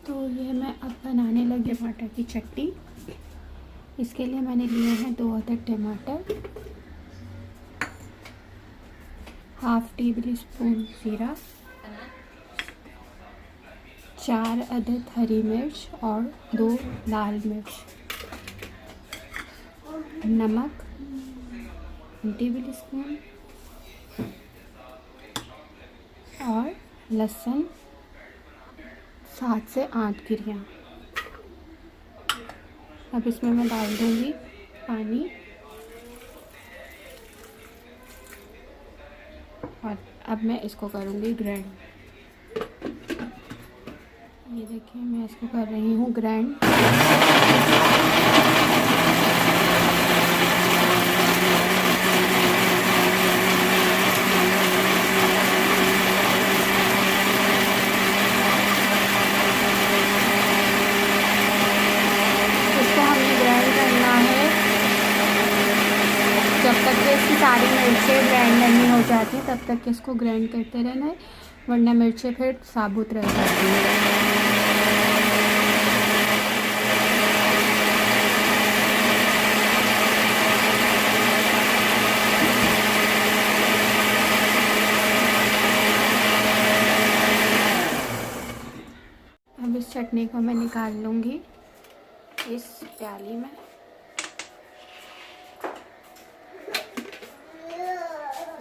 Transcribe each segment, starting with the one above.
तो ये मैं अब बनाने लगी टमाटर की चटनी। इसके लिए मैंने लिए हैं 2 अदद टमाटर, हाफ टेबल स्पून जीरा, 4 अदद हरी मिर्च और 2 लाल मिर्च, नमक 1 टेबल स्पून और लहसुन 7 से 8 गिरियाँ। अब इसमें मैं डाल दूँगी पानी और अब मैं इसको करूँगी ग्राइंड। ये देखिए मैं इसको कर रही हूँ ग्राइंड। जब तक कि इसकी सारी मिर्चें ग्राइंड नहीं हो जाती तब तक इसको ग्राइंड करते रहना है, वरना मिर्चें फिर साबुत रह जाती हैं। अब इस चटनी को मैं निकाल लूँगी इस प्याली में।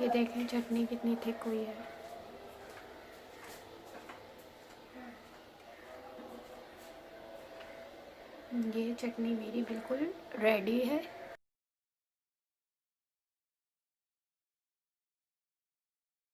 ये देखें चटनी कितनी थिक हुई है। ये चटनी मेरी बिल्कुल रेडी है।